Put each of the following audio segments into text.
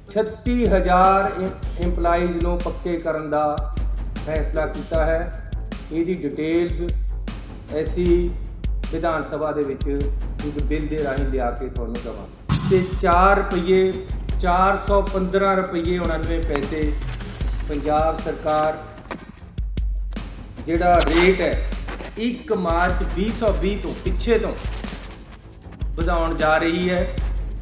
36,000 employees ਨੂੰ ਪੱਕੇ ਕਰਨ ਦਾ ਫੈਸਲਾ ਕੀਤਾ ਹੈ। ਇਹਦੀ ਡਿਟੇਲਸ ਅਸੀਂ ਵਿਧਾਨ ਸਭਾ ਦੇ ਵਿੱਚ ਇੱਕ ਬਿੱਲ ਦੇ ਰਾਹੀਂ ਲਿਆ ਕੇ ਤੁਹਾਨੂੰ ਦੇਵਾਂਗੇ। ਤੇ 4 ਰੁਪਏ 415 ਰੁਪਏ 99 ਪੈਸੇ ਪੰਜਾਬ ਸਰਕਾਰ ਜਿਹੜਾ ਰੇਟ ਹੈ 1 ਮਾਰਚ 2020 ਤੋਂ ਪਿੱਛੇ ਤੋਂ ਵਧਾਉਣ ਜਾ ਰਹੀ ਹੈ।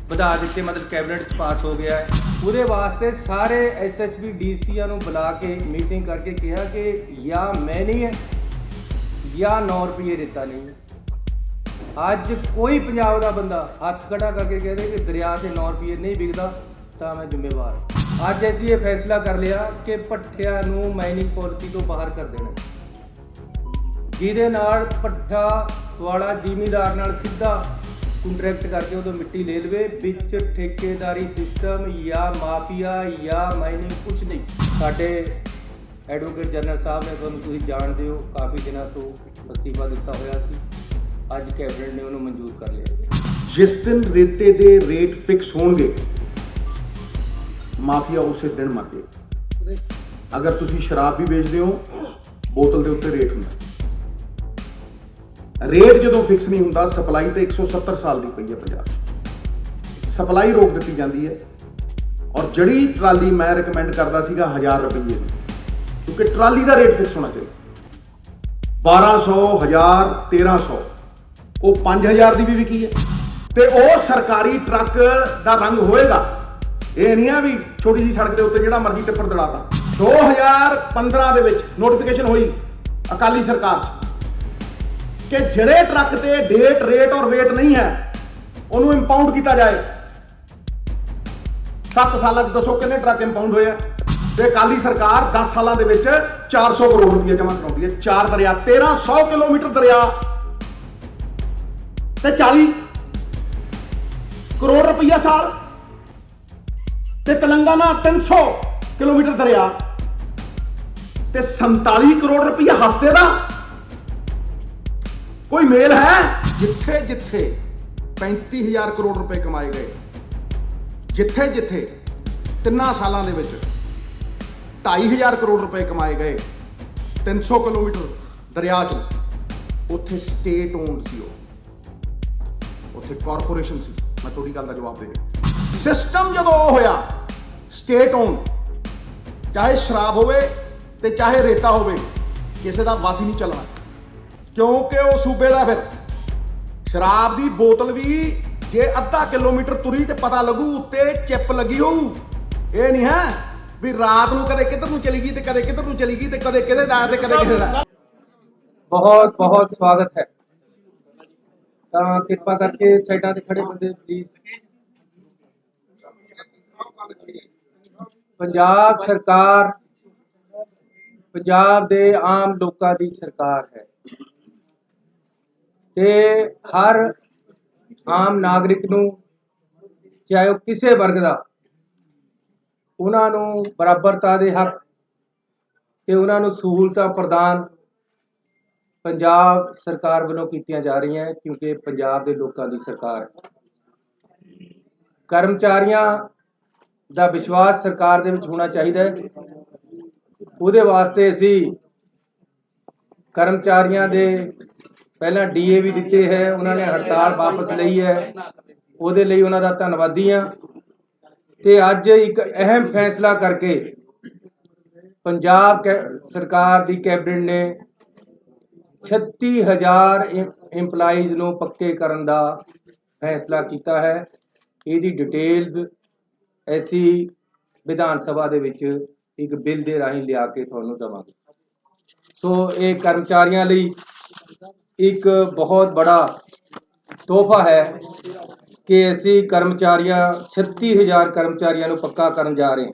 ਵਧਾ ਦਿੱਤੇ, ਮਤਲਬ ਕੈਬਨਿਟ 'ਚ ਪਾਸ ਹੋ ਗਿਆ ਹੈ। ਉਹਦੇ ਵਾਸਤੇ ਸਾਰੇ ਐਸਐਸਪੀ ਡੀਸੀਆਂ ਨੂੰ ਬੁਲਾ ਕੇ ਮੀਟਿੰਗ ਕਰਕੇ ਕਿਹਾ ਕਿ ਜਾਂ ਮੈਂ ਨਹੀਂ ਹੈ ਜਾਂ 9 ਰੁਪਏ ਦਿੱਤਾ ਨਹੀਂ। ਅੱਜ ਕੋਈ ਪੰਜਾਬ ਦਾ ਬੰਦਾ ਹੱਥ ਖੜਾ ਕਰਕੇ ਕਹਦੇ ਕਿ ਦਰਿਆ 'ਤੇ 9 ਰੁਪਏ ਨਹੀਂ ਵਿਕਦਾ ਤਾਂ ਮੈਂ ਜ਼ਿੰਮੇਵਾਰ। ਅੱਜ ਅਸੀਂ ਇਹ ਫੈਸਲਾ ਕਰ ਲਿਆ ਕਿ ਭੱਠਿਆਂ ਨੂੰ ਮਾਈਨਿੰਗ ਪਾਲਿਸੀ ਤੋਂ ਬਾਹਰ ਕਰ ਦੇਣਾ, ਜਿਹਦੇ ਨਾਲ ਭੱਠਾ ਵਾਲਾ ਜ਼ਿਮੀਂਦਾਰ ਨਾਲ ਸਿੱਧਾ ਕੰਟਰੈਕਟ ਕਰਕੇ ਉਦੋਂ ਮਿੱਟੀ ਲੈ ਲਵੇ। ਵਿੱਚ ਠੇਕੇਦਾਰੀ ਸਿਸਟਮ ਜਾਂ ਮਾਫੀਆ ਜਾਂ ਮਾਈਨਿੰਗ ਕੁਝ ਨਹੀਂ। ਸਾਡੇ ਐਡਵੋਕੇਟ ਜਨਰਲ ਸਾਹਿਬ ਨੇ, ਤੁਹਾਨੂੰ ਤੁਸੀਂ ਜਾਣਦੇ ਹੋ, ਕਾਫੀ ਦਿਨਾਂ ਤੋਂ ਅਸਤੀਫਾ ਦਿੱਤਾ ਹੋਇਆ ਸੀ। ਅੱਜ ਕੈਬਨਿਟ ਨੇ ਉਹਨੂੰ ਮਨਜ਼ੂਰ ਕਰ ਲਿਆ। ਜਿਸ ਦਿਨ ਰੇਤੇ ਦੇ ਰੇਟ ਫਿਕਸ ਹੋਣਗੇ ਮਾਫੀਆ ਉਸੇ ਦਿਨ ਮਰ ਜਾਏ। ਅਗਰ ਤੁਸੀਂ ਸ਼ਰਾਬ ਵੀ ਵੇਚਦੇ ਹੋ, ਬੋਤਲ ਦੇ ਉੱਤੇ ਰੇਟ ਹੁੰਦਾ। ਰੇਟ ਜਦੋਂ ਫਿਕਸ ਨਹੀਂ ਹੁੰਦਾ, ਸਪਲਾਈ ਤੇ 170 ਸਾਲ ਦੀ ਪਈ ਹੈ ਪੰਜਾਬ 'ਚ, ਸਪਲਾਈ ਰੋਕ ਦਿੱਤੀ ਜਾਂਦੀ ਹੈ। ਔਰ ਜਿਹੜੀ ਟਰਾਲੀ ਮੈਂ ਰਿਕਮੈਂਡ ਕਰਦਾ ਸੀਗਾ 1000 ਰੁਪਏ ਦੀ, ਕਿਉਂਕਿ ਟਰਾਲੀ ਦਾ ਰੇਟ ਫਿਕਸ ਹੋਣਾ ਚਾਹੀਦਾ। 1200 1000 1300 ਉਹ 5000 ਦੀ ਵੀ ਵਿਕੀ ਹੈ। ਤੇ ਉਹ ਸਰਕਾਰੀ ਟਰੱਕ ਦਾ ਰੰਗ ਹੋਏਗਾ। ਇਹ ਨਹੀਂ ਆ ਵੀ ਛੋਟੀ ਜਿਹੀ ਸੜਕ ਦੇ ਉੱਤੇ ਜਿਹੜਾ ਮਰਜ਼ੀ ਟਿੱਪਰ ਦੜਾਤਾ। 2015 ਦੇ ਵਿੱਚ ਨੋਟੀਫਿਕੇਸ਼ਨ ਹੋਈ ਅਕਾਲੀ ਸਰਕਾਰ 'ਚ ਕਿ ਜਿਹੜੇ ਟਰੱਕ ਤੇ ਡੇਟ ਰੇਟ ਔਰ ਵੇਟ ਨਹੀਂ ਹੈ ਉਹਨੂੰ ਇੰਪਾਊਂਡ ਕੀਤਾ ਜਾਏ। 7 ਸਾਲਾਂ 'ਚ ਦੱਸੋ ਕਿੰਨੇ ਟਰੱਕ ਇੰਪਾਊਂਡ ਹੋਏ ਆ? ਤੇ ਅਕਾਲੀ ਸਰਕਾਰ 10 ਸਾਲਾਂ ਦੇ ਵਿੱਚ 400 ਕਰੋੜ ਰੁਪਏ ਜਮ੍ਹਾਂ ਕਰਾਉਂਦੀ ਹੈ। 4 ਦਰਿਆ, 1300 ਕਿਲੋਮੀਟਰ ਦਰਿਆ ਤੇ 40 ਕਰੋੜ ਰੁਪਇਆ ਸਾਲ। ਤੇ ਤੇਲੰਗਾਨਾ 300 ਕਿਲੋਮੀਟਰ ਦਰਿਆ ਤੇ 47 ਕਰੋੜ ਰੁਪਇਆ ਹਫ਼ਤੇ ਦਾ। ਕੋਈ ਮੇਲ ਹੈ? ਜਿੱਥੇ ਜਿੱਥੇ 35,000 ਕਰੋੜ ਰੁਪਏ ਕਮਾਏ ਗਏ, ਜਿੱਥੇ ਜਿੱਥੇ 3 ਸਾਲਾਂ ਦੇ ਵਿੱਚ 2,500 ਕਰੋੜ ਰੁਪਏ ਕਮਾਏ ਗਏ 300 ਕਿਲੋਮੀਟਰ ਦਰਿਆ 'ਚੋਂ, ਉੱਥੇ ਸਟੇਟ ਓਨਡ ਸੀ, ਉੱਥੇ ਕਾਰਪੋਰੇਸ਼ਨ ਸੀ। ਮੈਂ ਤੁਹਾਡੀ ਗੱਲ ਦਾ ਜਵਾਬ ਦੇ ਰਿਹਾ। ਸਿਸਟਮ ਜਦੋਂ ਉਹ ਹੋਇਆ ਸਟੇਟ ਓਨ, ਚਾਹੇ ਸ਼ਰਾਬ ਹੋਵੇ ਤੇ ਚਾਹੇ ਰੇਤਾ ਹੋਵੇ, ਕਿਸੇ ਦਾ ਵਾਸ ਹੀ ਨਹੀਂ ਚੱਲਣਾ, ਕਿਉਂਕਿ ਉਹ ਸੂਬੇ ਦਾ। ਫਿਰ ਸ਼ਰਾਬ ਦੀ ਬੋਤਲ ਵੀ ਜੇ ਅੱਧਾ ਕਿਲੋਮੀਟਰ ਤੁਰੀ ਤੇ ਪਤਾ ਲੱਗੂ, ਉੱਤੇ ਚਿੱਪ ਲੱਗੀ ਹੋਊ। ਇਹ ਨਹੀਂ ਹੈ ਵੀ ਰਾਤ ਨੂੰ ਕਦੇ ਕਿੱਧਰ ਨੂੰ ਚਲੀ ਗਈ ਤੇ ਕਦੇ ਕਿੱਧਰ ਨੂੰ ਚਲੀ ਗਈ ਤੇ ਕਦੇ ਕਿਹਦੇ ਦਾ ਤੇ ਕਦੇ ਕਿਸੇ ਦਾ। ਬਹੁਤ ਬਹੁਤ ਸਵਾਗਤ ਹੈ। ਤਾਂ ਕਿਰਪਾ ਕਰਕੇ ਸਾਈਡਾਂ ਤੇ ਖੜੇ ਬੰਦੇ ਪਲੀਜ਼। ਪੰਜਾਬ ਸਰਕਾਰ ਪੰਜਾਬ ਦੇ ਆਮ ਲੋਕਾਂ ਦੀ ਸਰਕਾਰ ਹੈ ਤੇ ਹਰ ਆਮ ਨਾਗਰਿਕ ਨੂੰ, ਚਾਹੇ ਉਹ ਕਿਸੇ ਵਰਗ ਦਾ, ਉਹਨਾਂ ਨੂੰ ਬਰਾਬਰਤਾ ਦੇ ਹੱਕ ਤੇ ਉਹਨਾਂ ਨੂੰ ਸਹੂਲਤਾਂ ਪ੍ਰਦਾਨ ਪੰਜਾਬ ਸਰਕਾਰ ਵੱਲੋਂ ਕੀਤੀਆਂ ਜਾ ਰਹੀਆਂ, ਕਿਉਂਕਿ ਪੰਜਾਬ ਦੇ ਲੋਕਾਂ ਦੀ ਸਰਕਾਰ ਹੈ। ਕਰਮਚਾਰੀਆਂ ਦਾ ਵਿਸ਼ਵਾਸ ਸਰਕਾਰ ਦੇ ਵਿੱਚ ਹੋਣਾ ਚਾਹੀਦਾ ਹੈ। ਉਹਦੇ ਵਾਸਤੇ ਅਸੀਂ ਕਰਮਚਾਰੀਆਂ ਦੇ ਪਹਿਲਾਂ ਡੀਏ ਵੀ ਦਿੱਤੇ ਹੈ, ਉਹਨਾਂ ਨੇ ਹੜਤਾਲ ਵਾਪਸ ਲਈ ਹੈ, ਉਹਦੇ ਲਈ ਉਹਨਾਂ ਦਾ ਧੰਨਵਾਦੀ ਹਾਂ। ਤੇ ਅੱਜ ਇੱਕ ਅਹਿਮ ਫੈਸਲਾ ਕਰਕੇ ਪੰਜਾਬ ਸਰਕਾਰ ਦੀ ਕੈਬਨਿਟ ਨੇ 36,000 ਇੰਪਲਾਈਜ਼ ਨੂੰ ਪੱਕੇ ਕਰਨ ਦਾ ਫੈਸਲਾ ਕੀਤਾ ਹੈ। ਇਹਦੀ ਡਿਟੇਲਸ ਅਸੀਂ ਵਿਧਾਨ ਸਭਾ ਦੇ ਵਿੱਚ ਇੱਕ ਬਿੱਲ ਦੇ ਰਾਹੀਂ ਲਿਆ ਕੇ ਤੁਹਾਨੂੰ ਦੇਵਾਂਗੇ। ਸੋ ਇਹ ਕਰਮਚਾਰੀਆਂ ਲਈ ਇੱਕ ਬਹੁਤ ਬੜਾ ਤੋਹਫਾ ਹੈ ਕਿ ਅਸੀਂ 36,000 ਕਰਮਚਾਰੀਆਂ ਨੂੰ ਪੱਕਾ ਕਰਨ ਜਾ ਰਹੇ ਹਾਂ।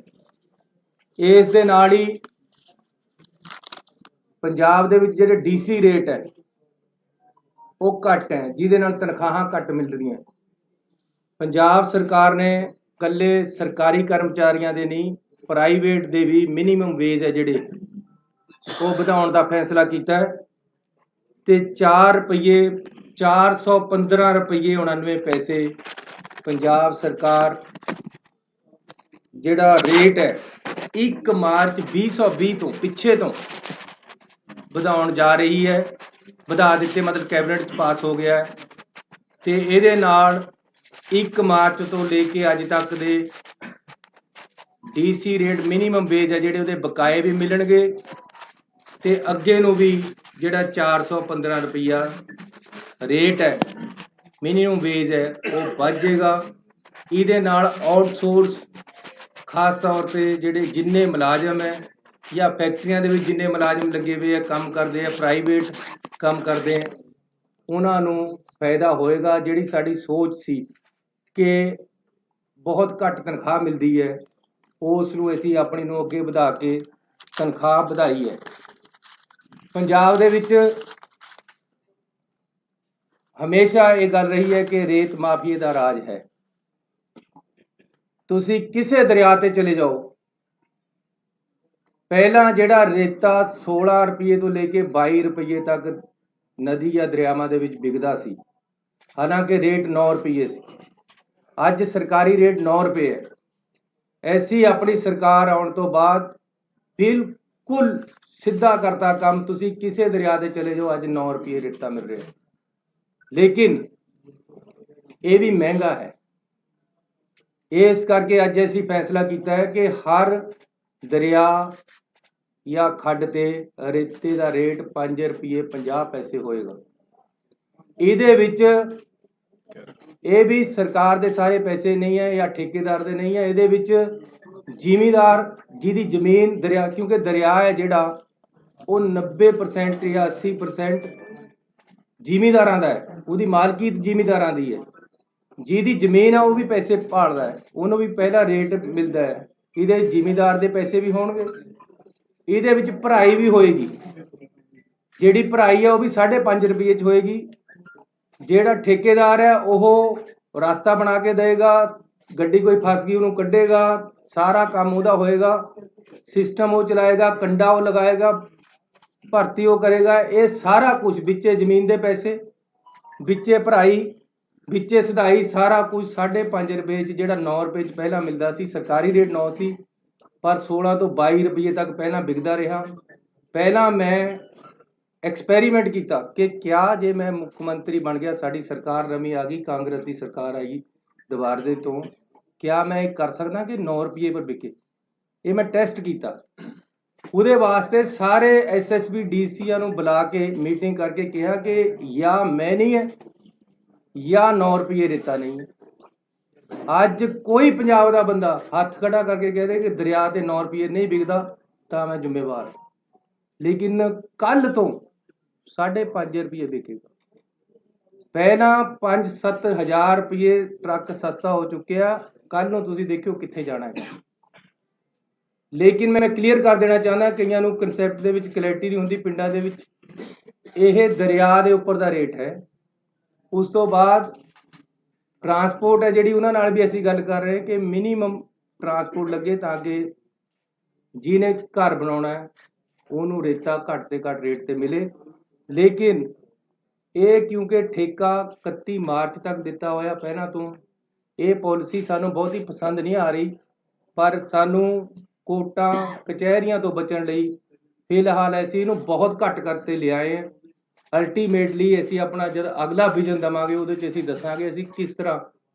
ਇਸ ਦੇ ਨਾਲ ਹੀ ਪੰਜਾਬ ਦੇ ਵਿੱਚ ਜਿਹੜੇ ਡੀਸੀ ਰੇਟ ਹੈ ਉਹ ਘੱਟ ਹੈ, ਜਿਹਦੇ ਨਾਲ ਤਨਖਾਹਾਂ ਘੱਟ ਮਿਲ ਰਹੀਆਂ। ਪੰਜਾਬ ਸਰਕਾਰ ਨੇ ਇਕੱਲੇ ਸਰਕਾਰੀ ਕਰਮਚਾਰੀਆਂ ਦੇ ਨਹੀਂ, ਪ੍ਰਾਈਵੇਟ ਦੇ ਵੀ ਮਿਨੀਮਮ ਵੇਜ ਹੈ ਜਿਹੜੇ, ਉਹ ਵਧਾਉਣ ਦਾ ਫੈਸਲਾ ਕੀਤਾ ਹੈ। ਤੇ 4 ਰੁਪਏ 415 ਰੁਪਏ 99 ਪੈਸੇ ਪੰਜਾਬ ਸਰਕਾਰ ਜਿਹੜਾ ਰੇਟ ਹੈ 1 ਮਾਰਚ 2020 ਤੋਂ ਪਿੱਛੇ ਤੋਂ ਵਧਾਉਣ ਜਾ ਰਹੀ ਹੈ, ਵਧਾ ਦਿੱਤੇ, ਮਤਲਬ ਕੈਬਨਿਟ 'ਚ ਪਾਸ ਹੋ ਗਿਆ ਹੈ। ਤੇ ਇਹਦੇ ਨਾਲ 1 ਮਾਰਚ ਤੋਂ ਲੈ ਕੇ ਅੱਜ ਤੱਕ ਦੇ ਡੀਸੀ ਰੇਟ ਮਿਨੀਮਮ ਵੇਜ ਹੈ ਜਿਹੜੇ ਉਹਦੇ ਬਕਾਏ ਵੀ ਮਿਲਣਗੇ ਤੇ ਅੱਗੇ ਨੂੰ ਵੀ ਜਿਹੜਾ 415 ਰੁਪਈਆ ਰੇਟ ਹੈ ਮਿਨੀਮਮ ਵੇਜ ਹੈ ਉਹ ਵੱਧ ਜਾਏਗਾ। ਇਹਦੇ ਨਾਲ ਆਊਟਸੋਰਸ ਖਾਸ ਤੌਰ ਤੇ ਜਿਹੜੇ ਜਿੰਨੇ ਮੁਲਾਜ਼ਮ ਹੈ ਜਾਂ ਫੈਕਟਰੀਆਂ ਦੇ ਵਿੱਚ ਜਿੰਨੇ ਮੁਲਾਜ਼ਮ ਲੱਗੇ ਹੋਏ ਆ, ਕੰਮ ਕਰਦੇ ਆ, ਪ੍ਰਾਈਵੇਟ ਕੰਮ ਕਰਦੇ ਆ, ਉਹਨਾਂ ਨੂੰ ਫਾਇਦਾ ਹੋਏਗਾ। ਜਿਹੜੀ ਸਾਡੀ ਸੋਚ ਸੀ ਕਿ ਬਹੁਤ ਘੱਟ ਤਨਖਾਹ ਮਿਲਦੀ ਹੈ, ਉਸ ਨੂੰ ਅਸੀਂ ਆਪਣੀ ਨੂੰ ਅੱਗੇ ਵਧਾ ਕੇ ਤਨਖਾਹ ਵਧਾਈ ਹੈ। ਪੰਜਾਬ ਦੇ ਵਿੱਚ ਹਮੇਸ਼ਾ ਇਹ ਗੱਲ ਰਹੀ ਹੈ ਕਿ ਰੇਤ ਮਾਫੀਏ ਦਾ ਰਾਜ ਹੈ। ਤੁਸੀਂ ਕਿਸੇ ਦਰਿਆ ਤੇ ਚਲੇ ਜਾਓ, ਪਹਿਲਾਂ ਜਿਹੜਾ ਰੇਤਾ 16 ਰੁਪਏ ਤੋਂ ਲੈ ਕੇ 22 ਰੁਪਏ ਤੱਕ ਨਦੀ ਜਾਂ ਦਰਿਆਵਾਂ ਦੇ ਵਿੱਚ ਵਿਕਦਾ ਸੀ, ਹਾਲਾਂਕਿ ਰੇਟ 9 ਰੁਪਏ ਸੀ। ਅੱਜ ਸਰਕਾਰੀ ਰੇਟ 9 ਰੁਪਏ ਹੈ। ਐਸੀ ਆਪਣੀ ਸਰਕਾਰ ਆਉਣ ਤੋਂ ਬਾਅਦ ਬਿਲਕੁਲ ਸਿੱਧਾ ਕਰਤਾ ਕੰਮ। ਤੁਸੀਂ ਕਿਸੇ ਦਰਿਆ ਤੇ ਚਲੇ ਜਾਓ, ਅੱਜ 9 ਰੁਪਏ ਰੇਤਾ ਮਿਲ ਰਿਹਾ, ਲੇਕਿਨ ਇਹ ਵੀ ਮਹਿੰਗਾ ਹੈ। ਇਸ ਕਰਕੇ ਅੱਜ ਅਸੀਂ ਫੈਸਲਾ ਕੀਤਾ ਹੈ ਕਿ ਹਰ ਦਰਿਆ ਜਾਂ ਖੱਡ ਤੇ ਰੇਤੇ ਦਾ ਰੇਟ 5 ਰੁਪਏ 50 ਪੈਸੇ ਹੋਏਗਾ। ਇਹਦੇ ਵਿੱਚ ਇਹ ਵੀ ਸਰਕਾਰ ਦੇ ਸਾਰੇ ਪੈਸੇ ਨਹੀਂ ਹੈ ਜਾਂ ਠੇਕੇਦਾਰ ਦੇ ਨਹੀਂ ਹੈ, ਇਹਦੇ ਵਿੱਚ ਜ਼ਿਮੀਂਦਾਰ ਜਿਹਦੀ ਜ਼ਮੀਨ ਦਰਿਆ, ਕਿਉਂਕਿ ਦਰਿਆ ਹੈ ਜਿਹੜਾ ਉਹ 90% ਜਾਂ 80% ਜ਼ਿਮੀਂਦਾਰਾਂ ਦਾ ਹੈ, ਉਹਦੀ ਮਾਲਕੀਅਤ ਜ਼ਿਮੀਂਦਾਰਾਂ ਦੀ ਹੈ। ਜਿਹਦੀ ਜ਼ਮੀਨ ਆ ਉਹ ਵੀ ਪੈਸੇ ਭਾਲਦਾ ਹੈ, ਉਹਨੂੰ ਵੀ ਪਹਿਲਾ ਰੇਟ ਮਿਲਦਾ ਹੈ। ਇਹਦੇ ਜ਼ਿਮੀਂਦਾਰ ਦੇ ਪੈਸੇ ਵੀ ਹੋਣਗੇ, ਇਹਦੇ ਵਿੱਚ ਭਰਾਈ ਵੀ ਹੋਏਗੀ। ਜਿਹੜੀ ਭਰਾਈ ਹੈ ਉਹ ਵੀ 5.5 ਰੁਪਏ 'ਚ ਹੋਏਗੀ। ਜਿਹੜਾ ਠੇਕੇਦਾਰ ਹੈ ਉਹ ਰਸਤਾ ਬਣਾ ਕੇ ਦੇਗਾ, ਗੱਡੀ ਕੋਈ ਫਸ ਗਈ ਉਹਨੂੰ ਕੱਢੇਗਾ, ਸਾਰਾ ਕੰਮ ਉਹਦਾ ਹੋਏਗਾ, ਸਿਸਟਮ ਉਹ ਚਲਾਏਗਾ, ਕੰਡਾ ਉਹ ਲਗਾਏਗਾ, ਭਰਤੀ ਉਹ ਕਰੇਗਾ। ਇਹ ਸਾਰਾ ਕੁਝ ਵਿੱਚੇ ਜ਼ਮੀਨ ਦੇ ਪੈਸੇ, ਵਿੱਚੇ ਭਰਾਈ, ਵਿੱਚੇ ਸਦਾਈ, ਸਾਰਾ ਕੁਝ 5.5 ਰੁਪਏ 'ਚ, ਜਿਹੜਾ 9 ਰੁਪਏ 'ਚ ਪਹਿਲਾਂ ਮਿਲਦਾ ਸੀ। ਸਰਕਾਰੀ ਰੇਟ 9 ਸੀ, ਪਰ 16 ਤੋਂ 22 ਰੁਪਏ ਤੱਕ ਪਹਿਲਾਂ ਵਿਕਦਾ ਰਿਹਾ। ਪਹਿਲਾਂ ਮੈਂ ਐਕਸਪੈਰੀਮੈਂਟ ਕੀਤਾ ਕਿ ਕਿਆ ਜੇ ਮੈਂ ਮੁੱਖ ਮੰਤਰੀ ਬਣ ਗਿਆ, ਸਾਡੀ ਸਰਕਾਰ ਨਵੀਂ ਆ ਗਈ, ਕਾਂਗਰਸ ਦੀ ਸਰਕਾਰ ਆਈ ਦੁਬਾਰੇ ਤੋਂ, ਕਿਆ ਮੈਂ ਇਹ ਕਰ ਸਕਦਾ ਕਿ 9 ਰੁਪਏ ਪਰ ਵਿਕੇ। ਇਹ ਮੈਂ ਟੈਸਟ ਕੀਤਾ। ਉਹਦੇ ਵਾਸਤੇ ਸਾਰੇ ਐਸਐਸਬੀ ਡੀਸੀਆਂ ਨੂੰ ਬੁਲਾ ਕੇ ਮੀਟਿੰਗ ਕਰਕੇ ਕਿਹਾ ਕਿ ਜਾਂ ਮੈਂ ਨਹੀਂ ਹੈ ਜਾਂ 9 ਰੁਪਏ ਰੇਤਾ ਨਹੀਂ ਹੈ। ਅੱਜ ਕੋਈ ਪੰਜਾਬ ਦਾ ਬੰਦਾ ਹੱਥ ਖੜਾ ਕਰਕੇ ਕਹਦੇ ਕਿ ਦਰਿਆ ਤੇ 9 ਰੁਪਏ ਨਹੀਂ ਵਿਕਦਾ ਤਾਂ ਮੈਂ ਜ਼ਿੰਮੇਵਾਰ, ਲੇਕਿਨ ਕੱਲ ਤੋਂ 5.5 ਰੁਪਏ ਵਿਕੇਗਾ। ਪਹਿਲਾਂ 5-7 ਹਜ਼ਾਰ ਰੁਪਏ ਟਰੱਕ ਸਸਤਾ ਹੋ ਚੁੱਕਿਆ, ਕੱਲ ਨੂੰ ਤੁਸੀਂ ਦੇਖਿਓ ਕਿੱਥੇ ਜਾਣਾ ਹੈ। ਲੇਕਿਨ ਮੈਂ ਕਲੀਅਰ ਕਰ ਦੇਣਾ ਚਾਹੁੰਦਾ, ਕਈਆਂ ਨੂੰ ਕਨਸੈਪਟ ਦੇ ਵਿੱਚ ਕਲੈਰਿਟੀ ਨਹੀਂ ਹੁੰਦੀ। ਪਿੰਡਾਂ ਦੇ ਵਿੱਚ ਇਹ ਦਰਿਆ ਦੇ ਉੱਪਰ ਦਾ ਰੇਟ ਹੈ। ਉਸ ਤੋਂ ਬਾਅਦ ਟਰਾਂਸਪੋਰਟ ਹੈ ਜਿਹੜੀ, ਉਹਨਾਂ ਨਾਲ ਵੀ ਅਸੀਂ ਗੱਲ ਕਰ ਰਹੇ ਕਿ ਮਿਨੀਮਮ ਟਰਾਂਸਪੋਰਟ ਲੱਗੇ ਤਾਂ ਕਿ ਜਿਹਨੇ ਘਰ ਬਣਾਉਣਾ ਹੈ ਉਹਨੂੰ ਰੇਤਾ ਘੱਟ ਤੇ ਘੱਟ ਰੇਟ ਤੇ ਮਿਲੇ। ਲੇਕਿਨ ਇਹ ਕਿਉਂਕਿ ਠੇਕਾ 31 ਮਾਰਚ ਤੱਕ ਦਿੱਤਾ ਹੋਇਆ ਪਹਿਲਾਂ ਤੋਂ, ਇਹ ਪਾਲਿਸੀ ਸਾਨੂੰ ਬਹੁਤ ਹੀ ਪਸੰਦ ਨਹੀਂ ਆ ਰਹੀ, ਪਰ ਸਾਨੂੰ ਕੋਰਟਾਂ ਕਚਹਿਰੀਆਂ ਤੋਂ ਬਚਣ ਲਈ ਫਿਲਹਾਲ ਅਸੀਂ ਇਹਨੂੰ ਬਹੁਤ ਘੱਟ ਕਰਤੇ ਲਿਆਏ ਹਾਂ। ਅਲਟੀਮੇਟਲੀ ਅਸੀਂ ਆਪਣਾ ਜਦ ਅਗਲਾ ਵਿਜ਼ਨ ਦੇਵਾਂਗੇ ਉਹਦੇ 'ਚ ਅਸੀਂ ਦੱਸਾਂਗੇ ਅਸੀਂ ਕਿਸ ਤਰ੍ਹਾਂ,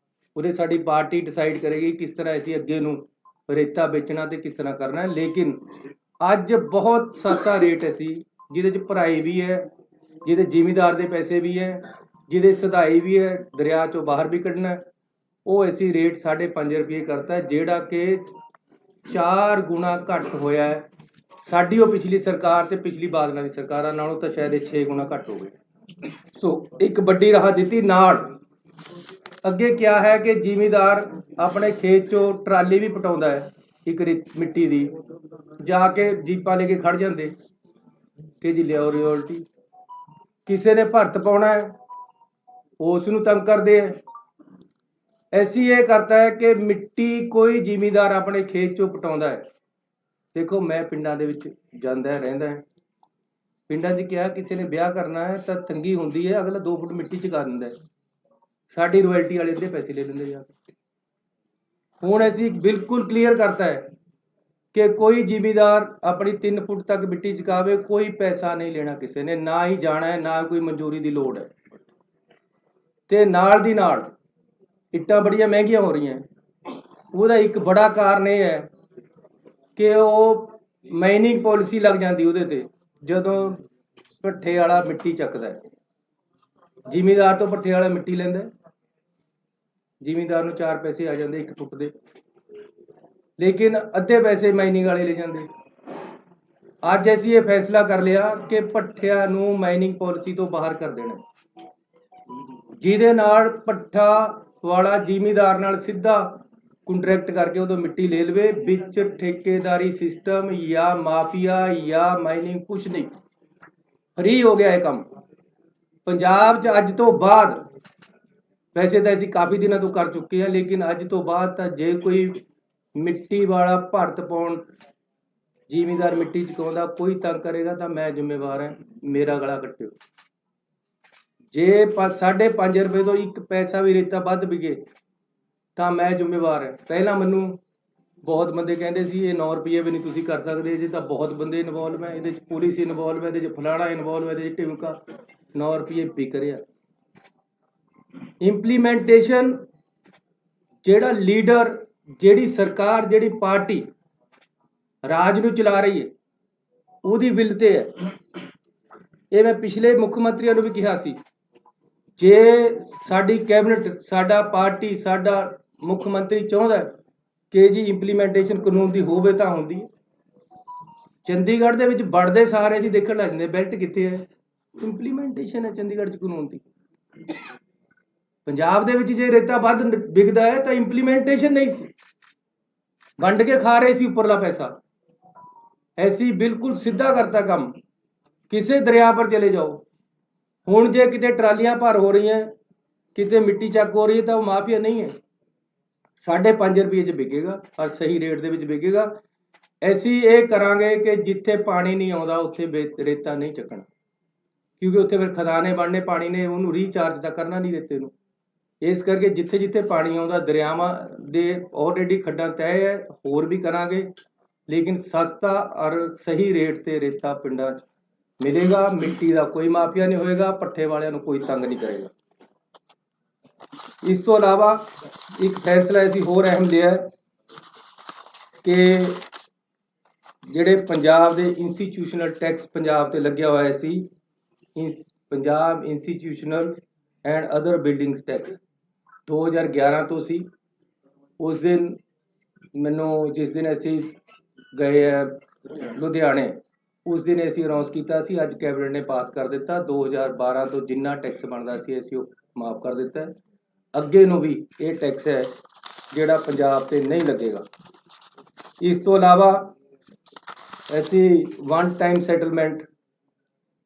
ਉਹਦੇ ਸਾਡੀ ਪਾਰਟੀ ਡਿਸਾਈਡ ਕਰੇਗੀ ਕਿਸ ਤਰ੍ਹਾਂ ਅਸੀਂ ਅੱਗੇ ਨੂੰ ਰੇਤਾ ਵੇਚਣਾ ਤੇ ਕਿਸ ਤਰ੍ਹਾਂ ਕਰਨਾ ਹੈ। ਲੇਕਿਨ ਅੱਜ ਬਹੁਤ ਸਸਤਾ ਰੇਟ ਅਸੀਂ, ਜਿਹਦੇ 'ਚ ਭਰਾਈ ਵੀ ਹੈ, ਜਿਹਦੇ ਜ਼ਿਮੀਂਦਾਰ ਦੇ ਪੈਸੇ ਵੀ ਹੈ, ਜਿਹਦੇ ਸਦਾਈ ਵੀ ਹੈ, ਦਰਿਆ 'ਚੋਂ ਬਾਹਰ ਵੀ ਕੱਢਣਾ, ਉਹ ਅਸੀਂ ਰੇਟ 5.5 ਰੁਪਏ ਕਰਤਾ, ਜਿਹੜਾ ਕਿ 4 ਗੁਣਾ ਘੱਟ ਹੋਇਆ ਹੈ। ਸਾਡੀ ਉਹ ਪਿਛਲੀ ਸਰਕਾਰ ਤੇ ਪਿਛਲੀ ਬਾਦਲਾਂ ਦੀ ਸਰਕਾਰਾਂ ਨਾਲੋਂ ਤਾਂ ਸ਼ਾਇਦ ਇਹ 6 ਗੁਣਾ ਘੱਟ ਹੋ ਗਏ। ਸੋ ਇੱਕ ਵੱਡੀ ਰਾਹਤ ਦਿੱਤੀ। ਨਾਲ ਅੱਗੇ ਕਿਹਾ ਹੈ ਕਿ ਜ਼ਿਮੀਂਦਾਰ ਆਪਣੇ ਖੇਤ 'ਚੋਂ ਟਰਾਲੀ ਵੀ ਪਟਾਉਂਦਾ ਹੈ, ਇੱਕ ਮਿੱਟੀ ਦੀ, ਜਾ ਕੇ ਜੀਪਾਂ ਲੈ ਕੇ ਖੜ ਜਾਂਦੇ ਕਿ ਜੀ ਲਿਆਓ ਰਿਓਲਟੀ। ਕਿਸੇ ਨੇ ਭਰਤ ਪਾਉਣਾ ਹੈ ਉਸ ਨੂੰ ਤੰਗ ਕਰਦੇ ਹੈ। ਐਸੀ ਇਹ ਕਰਤਾ ਹੈ ਕਿ ਮਿੱਟੀ ਕੋਈ ਜ਼ਿਮੀਂਦਾਰ ਆਪਣੇ ਖੇਤ 'ਚੋਂ ਪਟਾਉਂਦਾ ਹੈ। ਦੇਖੋ ਮੈਂ ਪਿੰਡਾਂ ਦੇ ਵਿੱਚ ਜਾਂਦਾ ਰਹਿੰਦਾ ਹੈ, ਪਿੰਡਾਂ 'ਚ ਕਿਹਾ ਕਿਸੇ ਨੇ ਵਿਆਹ ਕਰਨਾ ਹੈ ਤਾਂ ਤੰਗੀ ਹੁੰਦੀ ਹੈ, ਅਗਲਾ 2 ਫੁੱਟ ਮਿੱਟੀ 'ਚ ਕਰ ਦਿੰਦਾ ਹੈ, ਸਾਡੀ ਰਾਇਲਟੀ ਵਾਲੇ ਅੱਧੇ ਪੈਸੇ ਲੈ ਲੈਂਦੇ ਜਾ ਕੇ। ਹੁਣ ਅਸੀਂ ਬਿਲਕੁਲ ਕਲੀਅਰ ਕਰਤਾ ਹੈ ਕਿ ਕੋਈ ਜ਼ਿਮੀਦਾਰ ਆਪਣੀ 3 ਫੁੱਟ ਤੱਕ ਮਿੱਟੀ ਚੁਕਾਵੇ, ਕੋਈ ਪੈਸਾ ਨਹੀਂ ਲੈਣਾ ਕਿਸੇ ਨੇ, ਨਾ ਹੀ ਜਾਣਾ ਹੈ, ਨਾ ਕੋਈ ਮਨਜ਼ੂਰੀ ਦੀ ਲੋੜ ਹੈ। ਤੇ ਨਾਲ ਦੀ ਨਾਲ ਇੱਟਾਂ ਬੜੀਆਂ ਮਹਿੰਗੀਆਂ ਹੋ ਰਹੀਆਂ, ਉਹਦਾ ਇੱਕ ਬੜਾ ਕਾਰਨ ਇਹ ਹੈ ਕਿ ਉਹ ਮਾਈਨਿੰਗ ਪਾਲਿਸੀ ਲੱਗ ਜਾਂਦੀ ਉਹਦੇ ਤੇ। ਜਦੋਂ ਭੱਠੇ ਵਾਲਾ ਮਿੱਟੀ ਚੱਕਦਾ ਹੈ, ਜ਼ਿਮੀਦਾਰ ਤੋਂ ਭੱਠੇ ਵਾਲਾ ਮਿੱਟੀ ਲੈਂਦਾ, ਜ਼ਿਮੀਦਾਰ ਨੂੰ 4 ਪੈਸੇ ਆ ਜਾਂਦੇ 1 ਫੁੱਟ ਦੇ, ਲੇਕਿਨ ਅੱਧੇ ਪੈਸੇ ਮਾਈਨਿੰਗ ਵਾਲੇ ਲੈ ਜਾਂਦੇ। ਅੱਜ ਅਸੀਂ ਇਹ ਫੈਸਲਾ ਕਰ ਲਿਆ ਕਿ ਭੱਠਿਆਂ ਨੂੰ ਮਾਈਨਿੰਗ ਪਾਲਿਸੀ ਤੋਂ ਬਾਹਰ ਕਰ ਦੇਣਾ, ਜਿਹਦੇ ਨਾਲ ਭੱਠਾ ਵਾਲਾ ਜ਼ਿਮੀਦਾਰ ਨਾਲ ਸਿੱਧਾ ਕੰਟਰੈਕਟ ਕਰਕੇ ਉਦੋਂ ਮਿੱਟੀ ਲੈ ਲਵੇ, ਵਿੱਚ ਠੇਕੇਦਾਰੀ ਸਿਸਟਮ ਜਾਂ ਮਾਫੀਆ ਜਾਂ ਮਾਈਨਿੰਗ ਕੁਛ ਨਹੀਂ, ਫ੍ਰੀ ਹੋ ਗਿਆ ਇਹ ਕੰਮ। ਪੰਜਾਬ 'ਚ ਅੱਜ ਤੋਂ ਬਾਅਦ, ਵੈਸੇ ਤਾਂ ਅਸੀਂ ਕਾਫੀ ਦਿਨਾਂ ਤੋਂ ਕਰ ਚੁੱਕੇ ਹਾਂ, ਲੇਕਿਨ ਅੱਜ ਤੋਂ ਬਾਅਦ ਤਾਂ ਜੇ ਕੋਈ ਮਿੱਟੀ ਵਾਲਾ ਭਰਤ ਪਾਉਣ ਜ਼ਿਮੀਦਾਰ ਮਿੱਟੀ ਚੁਕਾਉਂਦਾ ਕੋਈ ਤੰਗ ਕਰੇਗਾ ਤਾਂ ਮੈਂ ਜ਼ਿੰਮੇਵਾਰ ਹਾਂ, ਮੇਰਾ ਗਲਾ ਕੱਟਿਓ। ਜੇ 5.5 ਰੁਪਏ ਤੋਂ 1 ਪੈਸਾ ਵੀ ਰੇਤਾ ਵੱਧ ਵਿਕੇ ਤਾਂ ਮੈਂ ਜ਼ਿੰਮੇਵਾਰ ਹਾਂ। ਪਹਿਲਾਂ ਮੈਨੂੰ ਬਹੁਤ ਬੰਦੇ ਕਹਿੰਦੇ ਸੀ ਇਹ 9 ਰੁਪਏ ਵੀ ਨਹੀਂ ਤੁਸੀਂ ਕਰ ਸਕਦੇ, ਜੇ ਤਾਂ ਬਹੁਤ ਬੰਦੇ ਇਨਵੋਲਵ ਹੈ, ਇਹਦੇ 'ਚ ਪੁਲਿਸ ਇਨਵੋਲਵ ਹੈ, ਇਹਦੇ 'ਚ ਫਲਾਣਾ ਇਨਵੋਲਵ ਹੈ, ਇਹਦੇ 'ਚ ਢਿਮਕਾ। 9 ਰੁਪਏ ਵਿਕ ਰਿਹਾ। ਇੰਪਲੀਮੈਂਟੇਸ਼ਨ ਜਿਹੜਾ ਲੀਡਰ, ਜਿਹੜੀ ਸਰਕਾਰ, ਜਿਹੜੀ ਪਾਰਟੀ ਰਾਜ ਨੂੰ ਚਲਾ ਰਹੀ ਹੈ, ਉਹਦੀ ਵਿਲ ਤੇ ਹੈ। ਇਹ ਮੈਂ ਪਿਛਲੇ ਮੁੱਖ ਮੰਤਰੀਆਂ ਨੂੰ ਵੀ ਕਿਹਾ ਸੀ, ਜੇ ਸਾਡੀ ਕੈਬਨਿਟ, ਸਾਡਾ ਪਾਰਟੀ, ਸਾਡਾ ਮੁੱਖ ਮੰਤਰੀ ਚਾਹੁੰਦਾ ਕਿ ਜੀ ਇੰਪਲੀਮੈਂਟੇਸ਼ਨ ਕਾਨੂੰਨ ਦੀ ਹੋਵੇ ਤਾਂ ਹੁੰਦੀ ਹੈ। ਚੰਡੀਗੜ੍ਹ ਦੇ ਵਿੱਚ ਵੜਦੇ ਸਾਰੇ ਜੀ ਦੇਖਣ ਲੱਗ ਜਾਂਦੇ ਬੈਲਟ ਕਿੱਥੇ ਹੈ, ਇੰਪਲੀਮੈਂਟੇਸ਼ਨ ਹੈ ਚੰਡੀਗੜ੍ਹ 'ਚ ਕਾਨੂੰਨ ਦੀ। ਪੰਜਾਬ ਦੇ ਵਿੱਚ ਜੇ ਰੇਤਾ ਵੱਧ ਵਿਕਦਾ ਹੈ ਤਾਂ ਇੰਪਲੀਮੈਂਟੇਸ਼ਨ ਨਹੀਂ ਸੀ, ਵੰਡ ਕੇ ਖਾ ਰਹੇ ਸੀ ਉੱਪਰਲਾ ਪੈਸਾ। ਐਸੀ ਬਿਲਕੁਲ ਸਿੱਧਾ ਕਰਤਾ ਕੰਮ। ਕਿਸੇ ਦਰਿਆ ਪਰ ਚਲੇ ਜਾਓ, ਹੁਣ ਜੇ ਕਿਤੇ ਟਰਾਲੀਆਂ ਭਰ ਹੋ ਰਹੀਆਂ, ਕਿਤੇ ਮਿੱਟੀ ਚੱਕ ਹੋ ਰਹੀ ਹੈ ਤਾਂ ਉਹ ਮਾਫੀਆ ਨਹੀਂ ਹੈ, 5.5 ਰੁਪਏ 'ਚ ਵਿਕੇਗਾ ਔਰ ਸਹੀ ਰੇਟ ਦੇ ਵਿੱਚ ਵਿਕੇਗਾ। ਅਸੀਂ ਇਹ ਕਰਾਂਗੇ ਕਿ ਜਿੱਥੇ ਪਾਣੀ ਨਹੀਂ ਆਉਂਦਾ ਉੱਥੇ ਰੇਤਾ ਨਹੀਂ ਚੱਕਣਾ, ਕਿਉਂਕਿ ਉੱਥੇ ਫਿਰ ਖਦਾਨੇ ਬਣਨੇ, ਪਾਣੀ ਨੇ ਉਹਨੂੰ ਰੀਚਾਰਜ ਤਾਂ ਕਰਨਾ ਨਹੀਂ ਰੇਤੇ ਨੂੰ। ਇਸ ਕਰਕੇ ਜਿੱਥੇ ਜਿੱਥੇ ਪਾਣੀ ਆਉਂਦਾ, ਦਰਿਆਵਾਂ ਦੇ ਆਲਰੇਡੀ ਖੱਡਾਂ ਤੈਅ ਹੈ, ਹੋਰ ਵੀ ਕਰਾਂਗੇ, ਲੇਕਿਨ ਸਸਤਾ ਔਰ ਸਹੀ ਰੇਟ ਤੇ ਰੇਤਾ ਪਿੰਡਾਂ 'ਚ ਮਿਲੇਗਾ। ਮਿੱਟੀ ਦਾ ਕੋਈ ਮਾਫੀਆ ਨਹੀਂ ਹੋਏਗਾ, ਭੱਠੇ ਵਾਲਿਆਂ ਨੂੰ ਕੋਈ ਤੰਗ ਨਹੀਂ ਕਰੇਗਾ। ਇਸ ਤੋਂ ਇਲਾਵਾ ਇੱਕ ਫੈਸਲਾ ਅਸੀਂ ਹੋਰ ਅਹਿਮ ਲਿਆ ਕਿ ਜਿਹੜੇ ਪੰਜਾਬ ਦੇ ਇੰਸਟੀਟਿਊਸ਼ਨਲ ਟੈਕਸ ਪੰਜਾਬ ਤੇ ਲੱਗਿਆ ਹੋਇਆ ਸੀ, Punjab institutional and other buildings tax 2011 ਤੋਂ ਸੀ। ਉਸ ਦਿਨ ਮੈਨੂੰ, ਜਿਸ ਦਿਨ ਅਸੀਂ ਗਏ ਲੁਧਿਆਣੇ, ਉਸ ਦਿਨ ਅਸੀਂ ਅਨਾਉਂਸ ਕੀਤਾ ਸੀ, ਅੱਜ ਕੈਬਨਿਟ ਨੇ ਪਾਸ ਕਰ ਦਿੱਤਾ। 2012 ਤੋਂ ਜਿੰਨਾ ਟੈਕਸ ਬਣਦਾ ਸੀ ਅਸੀਂ ਉਹ ਮਾਫ ਕਰ ਦਿੱਤਾ ਹੈ। ਅੱਗੇ ਨੂੰ ਵੀ ਇਹ ਟੈਕਸ ਹੈ ਜਿਹੜਾ ਪੰਜਾਬ ਤੇ ਨਹੀਂ ਲੱਗੇਗਾ। ਇਸ ਤੋਂ ਇਲਾਵਾ ਅਸੀਂ ਵਨ ਟਾਈਮ ਸੈਟਲਮੈਂਟ,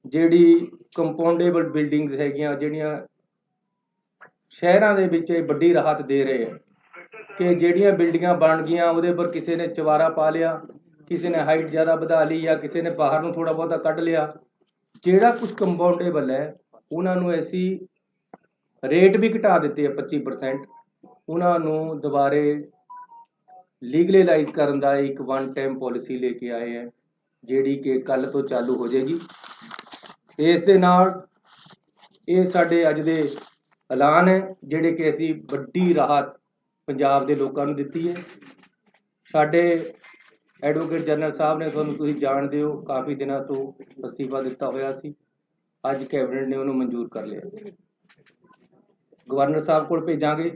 ਜਿਹੜੀ ਕੰਪਾਊਂਡੇਬਲ ਬਿਲਡਿੰਗਸ ਹੈਗੀਆਂ, ਜਿਹੜੀਆਂ ਸ਼ਹਿਰਾਂ ਦੇ ਵਿੱਚ ਇਹ ਵੱਡੀ ਰਾਹਤ ਦੇ ਰਹੇ ਹੈ ਕਿ ਜਿਹੜੀਆਂ ਬਿਲਡਿੰਗਾਂ ਬਣ ਗਈਆਂ ਉਹਦੇ ਪਰ ਕਿਸੇ ਨੇ ਚਵਾਰਾ ਪਾ ਲਿਆ, ਕਿਸੇ ਨੇ ਹਾਈਟ ਜ਼ਿਆਦਾ ਵਧਾ ਲਈ, ਜਾਂ ਕਿਸੇ ਨੇ ਬਾਹਰ ਨੂੰ ਥੋੜਾ ਬਹੁਤਾ ਕੱਢ ਲਿਆ, ਜਿਹੜਾ ਕੁਝ ਕੰਪਾਊਂਡੇਬਲ ਹੈ ਉਹਨਾਂ ਨੂੰ ਅਸੀਂ ਰੇਟ ਵੀ ਘਟਾ ਦਿੱਤੇ ਆ 25%। ਉਹਨਾਂ ਨੂੰ ਦੁਬਾਰੇ ਲੀਗਲਾਈਜ਼ ਕਰਨ ਦਾ ਇੱਕ ਵਨ ਟਾਈਮ ਪਾਲਿਸੀ ਲੈ ਕੇ ਆਏ ਹੈ, ਜਿਹੜੀ ਕਿ ਕੱਲ ਤੋਂ ਚਾਲੂ ਹੋ ਜਾਏਗੀ। ਇਸ ਦੇ ਨਾਲ ਇਹ ਸਾਡੇ ਅੱਜ ਦੇ ਐਲਾਨ ਹੈ ਜਿਹੜੇ ਕਿ ਅਸੀਂ ਵੱਡੀ ਰਾਹਤ ਪੰਜਾਬ ਦੇ ਲੋਕਾਂ ਨੂੰ ਦਿੱਤੀ ਹੈ। ਸਾਡੇ ਐਡਵੋਕੇਟ ਜਨਰਲ ਸਾਹਿਬ ਨੇ, ਤੁਹਾਨੂੰ ਤੁਸੀਂ ਜਾਣਦੇ ਹੋ, ਕਾਫੀ ਦਿਨਾਂ ਤੋਂ ਅਸਤੀਫਾ ਦਿੱਤਾ ਹੋਇਆ ਸੀ, ਅੱਜ ਕੈਬਨਿਟ ਨੇ ਉਹਨੂੰ ਮਨਜ਼ੂਰ ਕਰ ਲਿਆ। ਗਵਰਨਰ ਸਾਹਿਬ ਕੋਲ ਭੇਜਾਂਗੇ,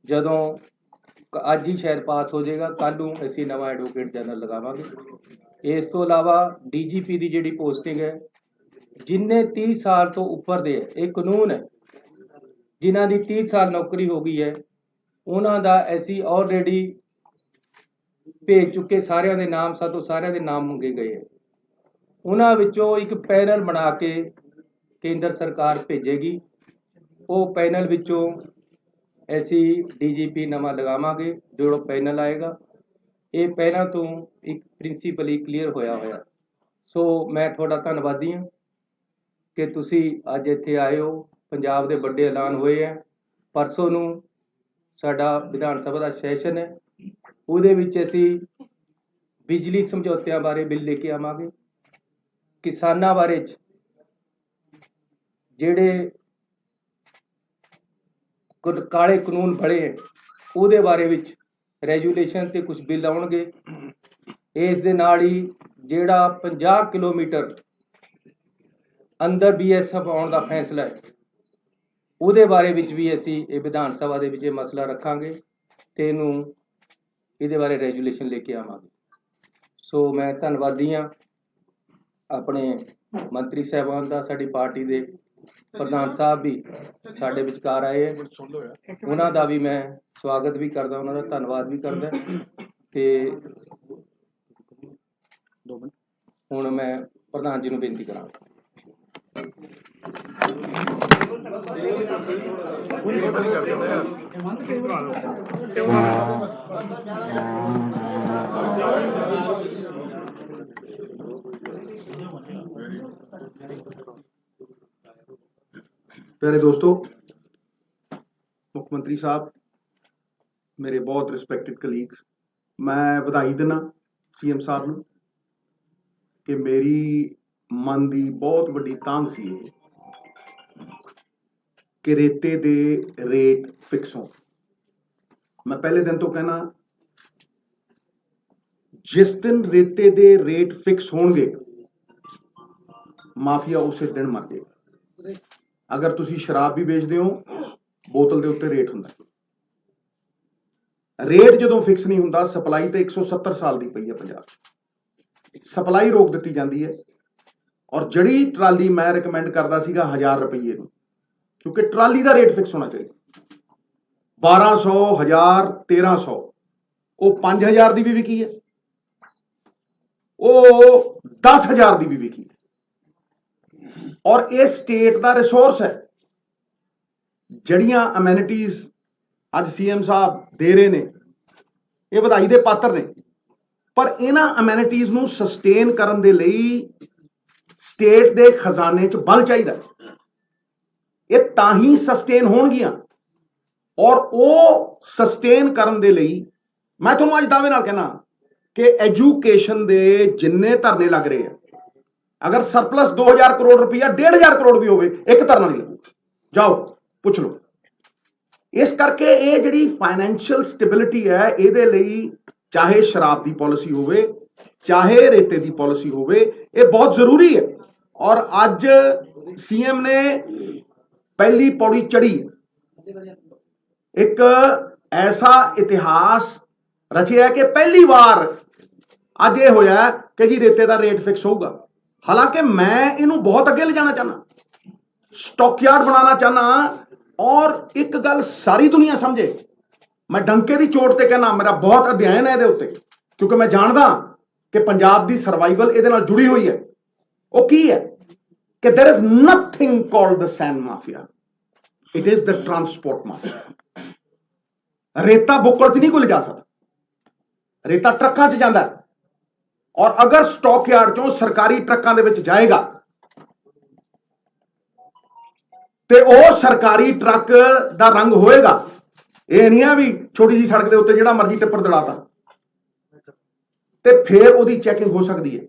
ਜਦੋਂ ਅੱਜ ਹੀ ਸ਼ਾਇਦ ਪਾਸ ਹੋ ਜਾਏਗਾ, ਕੱਲ੍ਹ ਨੂੰ ਅਸੀਂ ਨਵਾਂ ਐਡਵੋਕੇਟ ਜਨਰਲ ਲਗਾਵਾਂਗੇ। ਇਸ ਤੋਂ ਇਲਾਵਾ DGP ਦੀ ਜਿਹੜੀ ਪੋਸਟਿੰਗ ਹੈ, ਜਿੰਨੇ 30 ਸਾਲ ਤੋਂ ਉੱਪਰ ਦੇ, ਇਹ ਕਾਨੂੰਨ ਹੈ, ਜਿਨ੍ਹਾਂ ਦੀ 30 ਸਾਲ ਨੌਕਰੀ ਹੋ ਗਈ ਹੈ, ਉਹਨਾਂ ਦਾ ਅਸੀਂ ਆਲਰੇਡੀ ਭੇਜ ਚੁੱਕੇ ਸਾਰਿਆਂ ਦੇ ਨਾਮ, ਸਾਤੋਂ ਸਾਰਿਆਂ ਦੇ ਨਾਮ ਮੰਗੇ ਗਏ ਹੈ। ਉਹਨਾਂ ਵਿੱਚੋਂ ਇੱਕ ਪੈਨਲ ਬਣਾ ਕੇ ਕੇਂਦਰ ਸਰਕਾਰ ਭੇਜੇਗੀ। ਉਹ ਪੈਨਲ ਵਿੱਚੋਂ ਅਸੀਂ DGP ਨਵਾਂ ਲਗਾਵਾਂਗੇ। ਜੋ ਪੈਨਲ ਆਏਗਾ, ਇਹ ਪਹਿਲਾਂ ਤੋਂ ਇੱਕ ਪ੍ਰਿੰਸੀਪਲੀ ਕਲੀਅਰ ਹੋਇਆ। ਸੋ ਮੈਂ ਤੁਹਾਡਾ ਧੰਨਵਾਦੀ ਹਾਂ ਕਿ ਤੁਸੀਂ ਅੱਜ ਇੱਥੇ ਆਏ ਹੋ। ਪੰਜਾਬ ਦੇ ਵੱਡੇ ਐਲਾਨ ਹੋਏ ਹੈ। ਪਰਸੋਂ ਨੂੰ ਸਾਡਾ ਵਿਧਾਨ ਸਭਾ ਦਾ ਸੈਸ਼ਨ ਹੈ, ਉਹਦੇ ਵਿੱਚ ਅਸੀਂ ਬਿਜਲੀ ਸਮਝੌਤਿਆਂ ਬਾਰੇ ਬਿੱਲ ਲੈ ਕੇ ਆਵਾਂਗੇ। ਕਿਸਾਨਾਂ ਬਾਰੇ ਜਿਹੜੇ ਕਾਲੇ ਕਾਨੂੰਨ ਬਣੇ ਹੈ ਉਹਦੇ ਬਾਰੇ ਵਿੱਚ ਰੈਜੂਲੇਸ਼ਨ ਤੇ ਕੁਝ ਬਿੱਲ ਆਉਣਗੇ। ਇਸ ਦੇ ਨਾਲ ਹੀ ਜਿਹੜਾ 50 ਕਿਲੋਮੀਟਰ ਅੰਦਰ BSF ਆਉਣ ਦਾ ਫੈਸਲਾ ਹੈ ਉਹਦੇ ਬਾਰੇ ਵਿੱਚ ਵੀ ਅਸੀਂ ਇਹ ਵਿਧਾਨ ਸਭਾ ਦੇ ਵਿੱਚ ਇਹ ਮਸਲਾ ਰੱਖਾਂਗੇ ਤੇ ਇਹਦੇ ਬਾਰੇ ਰੈਜੂਲੇਸ਼ਨ ਲੈ ਕੇ ਆਵਾਂਗੇ। ਸੋ ਮੈਂ ਧੰਨਵਾਦੀ ਹਾਂ ਆਪਣੇ ਮੰਤਰੀ ਸਾਹਿਬਾਨ ਦਾ, ਸਾਡੀ ਪਾਰਟੀ ਦੇ ਪ੍ਰਧਾਨ ਸਾਹਿਬ ਵੀ ਸਾਡੇ ਵਿਚਕਾਰ ਆਏ ਹੈ, ਉਹਨਾਂ ਦਾ ਵੀ ਮੈਂ ਸਵਾਗਤ ਵੀ ਕਰਦਾ, ਉਹਨਾਂ ਦਾ ਧੰਨਵਾਦ ਵੀ ਕਰਦਾ। ਤੇ ਹੁਣ ਮੈਂ ਪ੍ਰਧਾਨ ਜੀ ਨੂੰ ਬੇਨਤੀ ਕਰਾਂਗਾ। प्यारे दोस्तों, मुख्यमंत्री साहब, मेरे बहुत रिस्पैक्टेड कलीग्स, मैं बधाई देना CM साहब ਨੂੰ ਕਿ ਮੇਰੀ ਮਨ ਦੀ ਬਹੁਤ ਵੱਡੀ ਤਾਂਘ ਸੀ ਇਹ ਕਿ ਰੇਤੇ ਦੇ ਰੇਟ ਫਿਕਸ ਹੋਣ। ਮੈਂ ਪਹਿਲੇ ਦਿਨ ਤੋਂ ਕਹਿਣਾ, ਜਿਸ ਦਿਨ ਰੇਤੇ ਦੇ ਰੇਟ ਫਿਕਸ ਹੋਣਗੇ ਮਾਫੀਆ ਉਸੇ ਦਿਨ ਮਰ ਜਾਏਗਾ। ਅਗਰ ਤੁਸੀਂ ਸ਼ਰਾਬ ਵੀ ਵੇਚਦੇ ਹੋ, ਬੋਤਲ ਦੇ ਉੱਤੇ ਰੇਟ ਹੁੰਦਾ। ਰੇਟ ਜਦੋਂ ਫਿਕਸ ਨਹੀਂ ਹੁੰਦਾ, ਸਪਲਾਈ ਤੇ 170 ਸਾਲ ਦੀ ਪਈ ਹੈ ਪੰਜਾਬ 'ਚ, ਸਪਲਾਈ ਰੋਕ ਦਿੱਤੀ ਜਾਂਦੀ ਹੈ। ਔਰ ਜਿਹੜੀ ਟਰਾਲੀ ਮੈਂ ਰਿਕਮੈਂਡ ਕਰਦਾ ਸੀਗਾ 1000 ਰੁਪਏ ਨੂੰ, ਕਿਉਂਕਿ ਟਰਾਲੀ ਦਾ ਰੇਟ ਫਿਕਸ ਹੋਣਾ ਚਾਹੀਦਾ। 1200, 1000, 1300, ਉਹ 5000 ਦੀ ਵੀ ਵਿਕੀ ਹੈ, ਉਹ 10000 ਦੀ ਵੀ ਵਿਕੀ ਹੈ। ਔਰ ਇਹ ਸਟੇਟ ਦਾ ਰਿਸੋਰਸ ਹੈ। ਜਿਹੜੀਆਂ ਅਮੈਨਿਟੀਜ਼ ਅੱਜ CM ਸਾਹਿਬ ਦੇ ਰਹੇ ਨੇ, ਇਹ ਵਧਾਈ ਦੇ ਪਾਤਰ ਨੇ, ਪਰ ਇਹਨਾਂ ਅਮੈਨਿਟੀਜ਼ ਨੂੰ ਸਸਟੇਨ ਕਰਨ ਦੇ ਲਈ ਸਟੇਟ ਦੇ ਖਜ਼ਾਨੇ 'ਚ ਬਲ ਚਾਹੀਦਾ। ਇਹ ਤਾਂ ਹੀ ਸਸਟੇਨ ਹੋਣਗੀਆਂ। ਔਰ ਉਹ ਸਸਟੇਨ ਕਰਨ ਦੇ ਲਈ ਮੈਂ ਤੁਹਾਨੂੰ ਅੱਜ ਦਾਅਵੇ ਨਾਲ ਕਹਿਣਾ ਕਿ ਐਜੂਕੇਸ਼ਨ ਦੇ ਜਿੰਨੇ ਧਰਨੇ ਲੱਗ ਰਹੇ ਆ, ਅਗਰ ਸਰਪਲਸ 2000 ਕਰੋੜ ਰੁਪਈਆ 1500 ਕਰੋੜ ਵੀ ਹੋਵੇ, ਇੱਕ ਧਰਨਾ ਨਹੀਂ ਲੱਗੂਗਾ। ਜਾਓ ਪੁੱਛ ਲਓ। ਇਸ ਕਰਕੇ ਇਹ ਜਿਹੜੀ ਫਾਈਨੈਂਸ਼ੀਅਲ ਸਟੈਬਿਲਿਟੀ ਹੈ, ਇਹਦੇ ਲਈ ਚਾਹੇ ਸ਼ਰਾਬ ਦੀ ਪਾਲਿਸੀ ਹੋਵੇ, ਚਾਹੇ ਰੇਤੇ ਦੀ ਪਾਲਿਸੀ ਹੋਵੇ, ਇਹ ਬਹੁਤ ਜ਼ਰੂਰੀ ਹੈ। ਔਰ ਅੱਜ CM ਨੇ ਪਹਿਲੀ ਪੌੜੀ ਚੜੀ, ਇੱਕ ਐਸਾ ਇਤਿਹਾਸ ਰਚਿਆ ਕਿ ਪਹਿਲੀ ਵਾਰ ਅੱਜ ਇਹ ਹੋਇਆ ਕਿ ਜੀ ਰੇਤੇ ਦਾ ਰੇਟ ਫਿਕਸ ਹੋਊਗਾ। ਹਾਲਾਂਕਿ ਮੈਂ ਇਹਨੂੰ ਬਹੁਤ ਅੱਗੇ ਲਿਜਾਣਾ ਚਾਹਨਾ, ਸਟਾਕਯਾਰਡ ਬਣਾਉਣਾ ਚਾਹਨਾ। ਔਰ ਇੱਕ ਗੱਲ ਸਾਰੀ ਦੁਨੀਆ ਸਮਝੇ, ਮੈਂ ਡੰਕੇ ਦੀ ਚੋਟ ਤੇ ਕਹਿਣਾ, ਮੇਰਾ ਬਹੁਤ ਅਧਿਐਨ ਹੈ ਇਹਦੇ ਉੱਤੇ, ਕਿਉਂਕਿ ਮੈਂ ਜਾਣਦਾ ਕਿ ਪੰਜਾਬ ਦੀ ਸਰਵਾਈਵਲ ਇਹਦੇ ਨਾਲ ਜੁੜੀ ਹੋਈ ਹੈ। ਉਹ ਕੀ ਹੈ ਕਿ there is nothing called the sand mafia, it is the transport mafia। ਰੇਤਾ ਬੁੱਕਲ 'ਚ ਨਹੀਂ ਕੋਈ ਲਿਜਾ ਸਕਦਾ, ਰੇਤਾ ਟਰੱਕਾਂ 'ਚ ਜਾਂਦਾ। ਔਰ ਅਗਰ ਸਟਾਕਯਾਰਡ 'ਚੋਂ ਸਰਕਾਰੀ ਟਰੱਕਾਂ ਦੇ ਵਿੱਚ ਜਾਏਗਾ ਤੇ ਉਹ ਸਰਕਾਰੀ ਟਰੱਕ ਦਾ ਰੰਗ ਹੋਏਗਾ। ਇਹ ਨਹੀਂ ਆ ਵੀ ਛੋਟੀ ਜੀ ਸੜਕ ਦੇ ਉੱਤੇ ਜਿਹੜਾ ਮਰਜ਼ੀ ਟਿੱਪਰ ਦੜਾਤਾ, ਤੇ ਫਿਰ ਉਹਦੀ ਚੈਕਿੰਗ ਹੋ ਸਕਦੀ ਹੈ।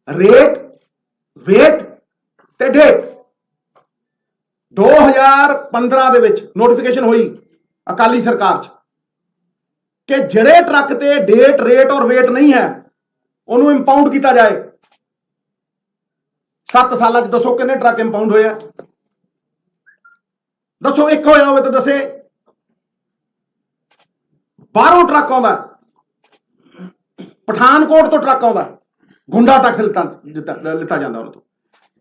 ਰੇਟ, ਵੇਟ ਤੇ ਡੇਟ 2015 ਦੇ ਵਿੱਚ ਨੋਟੀਫਿਕੇਸ਼ਨ ਹੋਈ ਅਕਾਲੀ ਸਰਕਾਰ 'ਚ ਕਿ ਜਿਹੜੇ ਟਰੱਕ ਤੇ ਡੇਟ, ਰੇਟ ਔਰ ਵੇਟ ਨਹੀਂ ਹੈ ਉਹਨੂੰ ਇੰਪਾਊਂਡ ਕੀਤਾ ਜਾਏ। 7 ਸਾਲਾਂ 'ਚ ਦੱਸੋ ਕਿੰਨੇ ਟਰੱਕ ਇੰਪਾਊਂਡ ਹੋਇਆ? ਦੱਸੋ, ਇੱਕ ਹੋਇਆ ਹੋਵੇ ਤਾਂ ਦੱਸੇ। ਬਾਹਰੋਂ ਟਰੱਕ ਆਉਂਦਾ, ਪਠਾਨਕੋਟ ਤੋਂ ਟਰੱਕ ਆਉਂਦਾ, ਗੁੰਡਾ ਟੈਕਸ ਲਿੱਤਾ ਜਾਂਦਾ ਉਹਨਾਂ ਤੋਂ